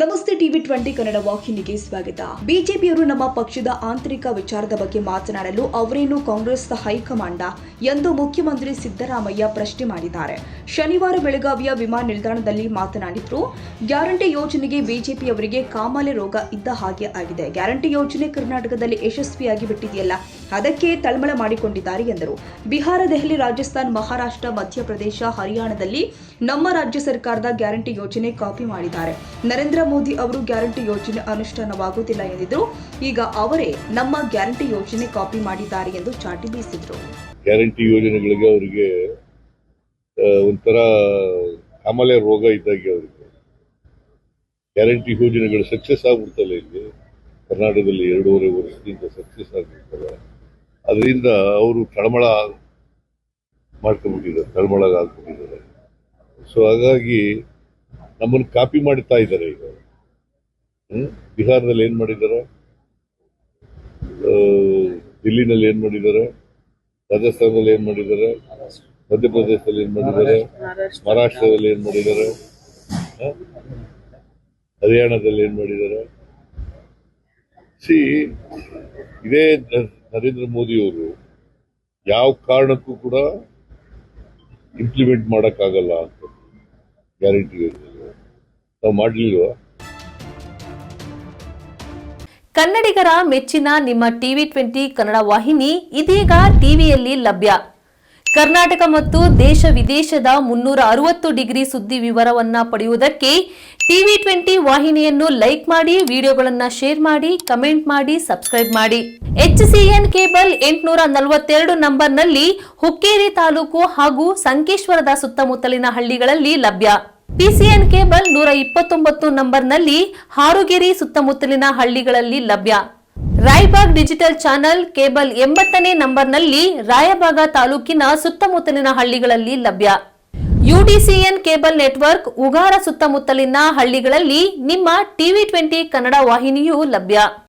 ನಮಸ್ತೆ ಟಿವಿ 20 ಕನ್ನಡ ವಾಹಿನಿಗೆ ಸ್ವಾಗತ. ಬಿಜೆಪಿಯವರು ನಮ್ಮ ಪಕ್ಷದ ಆಂತರಿಕ ವಿಚಾರದ ಬಗ್ಗೆ ಮಾತನಾಡಲು ಅವರೇನು ಕಾಂಗ್ರೆಸ್ ಹೈಕಮಾಂಡ ಎಂದು ಮುಖ್ಯಮಂತ್ರಿ ಸಿದ್ದರಾಮಯ್ಯ ಪ್ರಶ್ನೆ ಮಾಡಿದ್ದಾರೆ. ಶನಿವಾರ ಬೆಳಗಾವಿಯ ವಿಮಾನ ನಿಲ್ದಾಣದಲ್ಲಿ ಮಾತನಾಡಿದ್ರು. ಗ್ಯಾರಂಟಿ ಯೋಜನೆಗೆ ಬಿಜೆಪಿಯವರಿಗೆ ಕಾಮಾಲೆ ರೋಗ ಇದ್ದ ಹಾಗೆ ಆಗಿದೆ. ಗ್ಯಾರಂಟಿ ಯೋಜನೆ ಕರ್ನಾಟಕದಲ್ಲಿ ಯಶಸ್ವಿಯಾಗಿ ಬಿಟ್ಟಿದೆಯಲ್ಲ, ಅದಕ್ಕೆ ತಳಮಳ ಮಾಡಿಕೊಂಡಿದ್ದಾರೆ ಎಂದರು. ಬಿಹಾರ, ದೆಹಲಿ, ರಾಜಸ್ಥಾನ್, ಮಹಾರಾಷ್ಟ್ರ, ಮಧ್ಯಪ್ರದೇಶ, ಹರಿಯಾಣದಲ್ಲಿ ನಮ್ಮ ರಾಜ್ಯ ಸರ್ಕಾರದ ಗ್ಯಾರಂಟಿ ಯೋಜನೆ ಕಾಪಿ ಮಾಡಿದ್ದಾರೆ. ನರೇಂದ್ರ ಮೋದಿ ಅವರು ಗ್ಯಾರಂಟಿ ಯೋಜನೆ ಅನುಷ್ಠಾನವಾಗುತ್ತಿಲ್ಲ ಎಂದಿದ್ರು. ಈಗ ಅವರೇ ನಮ್ಮ ಗ್ಯಾರಂಟಿ ಯೋಜನೆ ಕಾಪಿ ಮಾಡಿದ್ದಾರೆ ಎಂದು ಚಾಟಿ ಬೀಸಿದ್ರು. ಗ್ಯಾರಂಟಿ ಯೋಜನೆಗಳಿಗೆ ಅವರಿಗೆ ಒಂಥರ ಕಾಮಾಲೆ ರೋಗ ಇದ್ದಾಗೆ ಅವರಿಗೆ ಗ್ಯಾರಂಟಿ ಯೋಜನೆಗಳು ಸಕ್ಸಸ್ ಆಗ್ಬಿಡ್ತಲ್ಲ. ಇಲ್ಲಿ ಕರ್ನಾಟಕದಲ್ಲಿ 2.5 ವರ್ಷದಿಂದ ಸಕ್ಸಸ್ ಆಗ್ಬಿಡ್ತಲ್ಲ. ಅದರಿಂದ ಅವರು ತಳಮಳ ಮಾಡ್ಕೊಂಡ್ಬಿಟ್ಟಿದ್ದಾರೆ, ತಳಮಳಗಾಗ್ಬಿಟ್ಟಿದ್ದಾರೆ. ಸೊ ಹಾಗಾಗಿ ನಮ್ಮನ್ನು ಕಾಪಿ ಮಾಡ್ತಾ ಇದ್ದಾರೆ. ಈಗ ಬಿಹಾರದಲ್ಲಿ ಏನ್ ಮಾಡಿದ್ದಾರೆ, ದಿಲ್ಲಿನಲ್ಲಿ ಏನ್ ಮಾಡಿದ್ದಾರೆ, ರಾಜಸ್ಥಾನದಲ್ಲಿ ಏನ್ ಮಾಡಿದ್ದಾರೆ, ಮಧ್ಯಪ್ರದೇಶದಲ್ಲಿ ಏನ್ ಮಾಡಿದ್ದಾರೆ, ಮಹಾರಾಷ್ಟ್ರದಲ್ಲಿ ಏನ್ ಮಾಡಿದ್ದಾರೆ, ಹರಿಯಾಣದಲ್ಲಿ ಏನ್ ಮಾಡಿದ್ದಾರೆ. ಇದೇ ನರೇಂದ್ರ ಮೋದಿ ಅವರು ಯಾವ ಕಾರಣಕ್ಕೂ ಕೂಡ ಇಂಪ್ಲಿಮೆಂಟ್ ಮಾಡಕ್ಕಾಗಲ್ಲ ಅಂತ ಗ್ಯಾರಂಟಿ ನಾವು ಮಾಡ್ಲಿಲ್ವಾ? ಕನ್ನಡಿಗರ ಮೆಚ್ಚಿನ ನಿಮ್ಮ ಟಿವಿ 20 ಕನ್ನಡ ವಾಹಿನಿ ಇದೀಗ ಟಿವಿಯಲ್ಲಿ ಲಭ್ಯ. ಕರ್ನಾಟಕ ಮತ್ತು ದೇಶ ವಿದೇಶದ 360 ಡಿಗ್ರಿ ಸುದ್ದಿ ವಿವರವನ್ನ ಪಡೆಯುವುದಕ್ಕೆ ಟಿವಿ 20 ವಾಹಿನಿಯನ್ನು ಲೈಕ್ ಮಾಡಿ, ವಿಡಿಯೋಗಳನ್ನು ಶೇರ್ ಮಾಡಿ, ಕಮೆಂಟ್ ಮಾಡಿ, ಸಬ್ಸ್ಕ್ರೈಬ್ ಮಾಡಿ. HCN ಕೇಬಲ್ 842 ನಂಬರ್ನಲ್ಲಿ ಹುಕ್ಕೇರಿ ತಾಲೂಕು ಹಾಗೂ ಸಂಕೇಶ್ವರದ ಸುತ್ತಮುತ್ತಲಿನ ಹಳ್ಳಿಗಳಲ್ಲಿ ಲಭ್ಯ. PCN ಕೇಬಲ್ 129 ನಂಬರ್ನಲ್ಲಿ ಹಾರುಗೆರೆ ಸುತ್ತಮುತ್ತಲಿನ ಹಳ್ಳಿಗಳಲ್ಲಿ ಲಭ್ಯ. ರಾಯಬಾಗ್ ಡಿಜಿಟಲ್ ಚಾನೆಲ್ ಕೇಬಲ್ 80ನೇ ನಂಬರ್ನಲ್ಲಿ ರಾಯಬಾಗ ತಾಲೂಕಿನ ಸುತ್ತಮುತ್ತಲಿನ ಹಳ್ಳಿಗಳಲ್ಲಿ ಲಭ್ಯ. UDCN ಕೇಬಲ್ ನೆಟ್ವರ್ಕ್ ಉಗಾರ ಸುತ್ತಮುತ್ತಲಿನ ಹಳ್ಳಿಗಳಲ್ಲಿ ನಿಮ್ಮ ಟಿವಿ 20 ಕನ್ನಡ ವಾಹಿನಿಯೂ ಲಭ್ಯ.